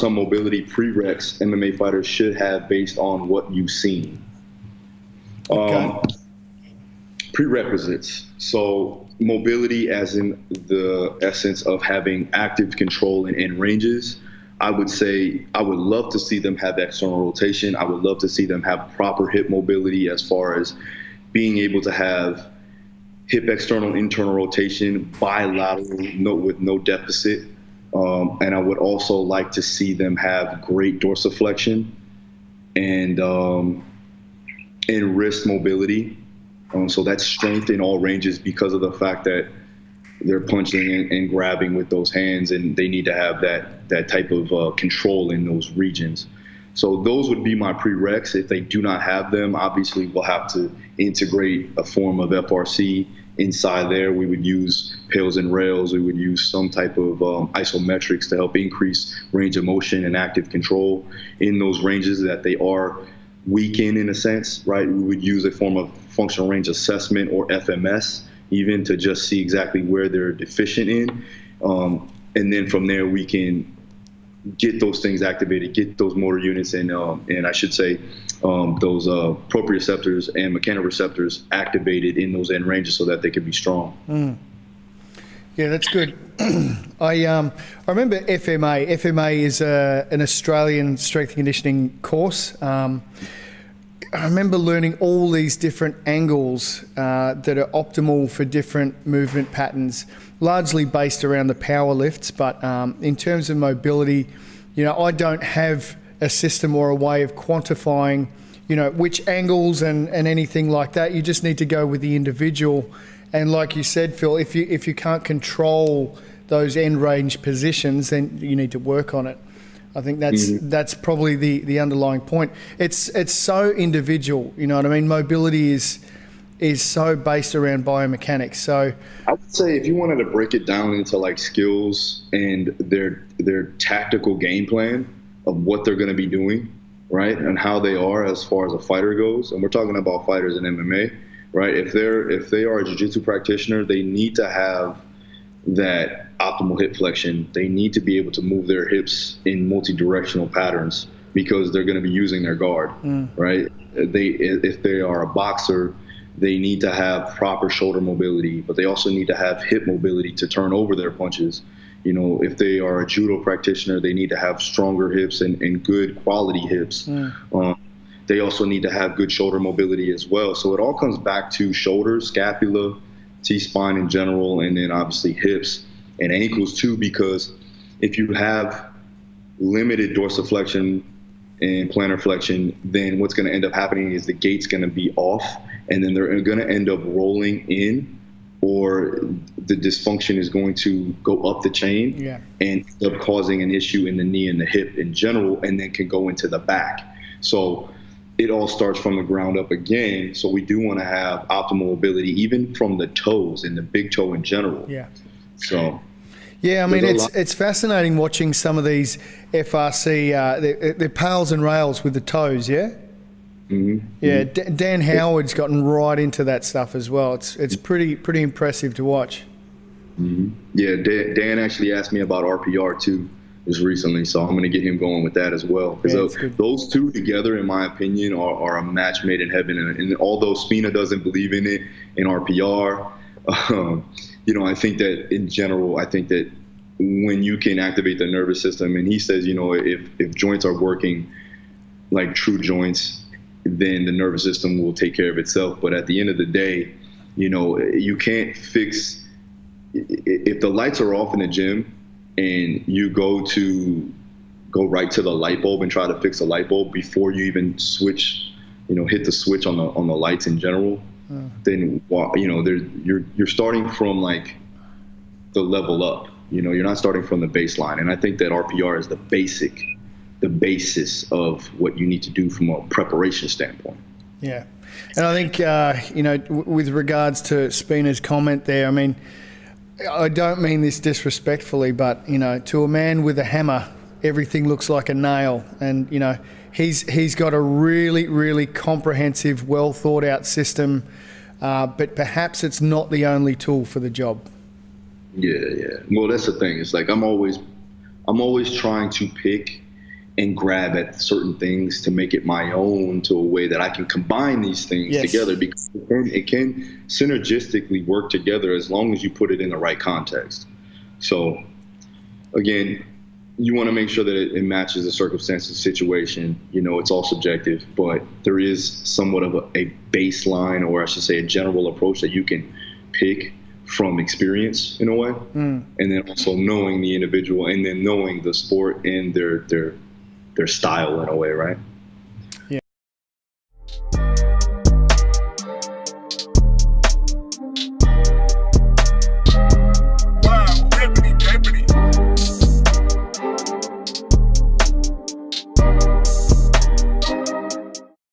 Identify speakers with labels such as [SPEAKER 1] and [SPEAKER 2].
[SPEAKER 1] some mobility prereqs MMA fighters should have based on what you've seen.
[SPEAKER 2] Okay.
[SPEAKER 1] Prerequisites. So mobility as in the essence of having active control in end ranges. I would say I would love to see them have external rotation. I would love to see them have proper hip mobility as far as being able to have hip external internal rotation bilateral with no deficit. And I would also like to see them have great dorsiflexion and wrist mobility. So that's strength in all ranges because of the fact that they're punching and grabbing with those hands, and they need to have that type of control in those regions. So those would be my prereqs. If they do not have them, obviously we'll have to integrate a form of FRC inside there. We would use pails and rails. We would use some type of isometrics to help increase range of motion and active control in those ranges that they are weak in a sense, right? We would use a form of functional range assessment or FMS even to just see exactly where they're deficient in. And then from there, we can get those things activated, get those motor units and I should say those proprioceptors and mechanoreceptors activated in those end ranges so that they can be strong.
[SPEAKER 2] Yeah, that's good. I remember FMA. FMA is an Australian strength and conditioning course. I remember learning all these different angles that are optimal for different movement patterns, largely based around the power lifts. But in terms of mobility, you know, I don't have a system or a way of quantifying, you know, which angles and anything like that. You just need to go with the individual. And like you said, Phil, if you can't control those end range positions, then you need to work on it. I think that's probably the underlying point. It's so individual, you know what I mean? Mobility is so based around biomechanics. So
[SPEAKER 1] I would say if you wanted to break it down into like skills and their tactical game plan of what they're going to be doing, right, and how they are as far as a fighter goes, and we're talking about fighters in MMA, right? If they are a jiu-jitsu practitioner, they need to have that optimal hip flexion. They need to be able to move their hips in multi-directional patterns because they're going to be using their guard, right? If they are a boxer, they need to have proper shoulder mobility, but they also need to have hip mobility to turn over their punches. You know, if they are a judo practitioner, they need to have stronger hips and good quality hips. They also need to have good shoulder mobility as well. So it all comes back to shoulders, scapula, T-spine in general, and then obviously hips and ankles too, because if you have limited dorsiflexion and plantar flexion, then what's going to end up happening is the gait's going to be off, and then they're going to end up rolling in, or the dysfunction is going to go up the chain and end up causing an issue in the knee and the hip in general, and then can go into the back. So it all starts from the ground up again. So we do want to have optimal mobility, even from the toes and the big toe in general. So
[SPEAKER 2] yeah, I mean, it's fascinating watching some of these FRC, they're pails and rails with the toes, yeah? Dan Howard's gotten right into that stuff as well. It's pretty impressive to watch.
[SPEAKER 1] Yeah, Dan actually asked me about RPR too just recently, so I'm going to get him going with that as well. Because those two together, in my opinion, are a match made in heaven. And although Spina doesn't believe in it in RPR, you know, I think that in general, I think that when you can activate the nervous system, and he says, you know, if joints are working like true joints, then the nervous system will take care of itself. But at the end of the day, you know, you can't fix, if the lights are off in the gym and you go right to the light bulb and try to fix a light bulb before you even switch, you know, hit the switch on the lights in general, then, you know, you're starting from like the level up. You know, you're not starting from the baseline. And I think that RPR is the basis of what you need to do from a preparation standpoint.
[SPEAKER 2] Yeah. And I think, you know, with regards to Spina's comment there, I mean, I don't mean this disrespectfully, but, you know, to a man with a hammer, everything looks like a nail. And, you know, he's got a really, really comprehensive, well thought out system, but perhaps it's not the only tool for the job. Yeah.
[SPEAKER 1] Well, that's the thing. It's like I'm always trying to pick and grab at certain things to make it my own, to a way that I can combine these things together, because it can synergistically work together as long as you put it in the right context. So again, you want to make sure that it matches the circumstances, situation. You know, it's all subjective, but there is somewhat of a baseline, or I should say a general approach that you can pick from experience in a way. And then also knowing the individual, and then knowing the sport and their style in a way, right?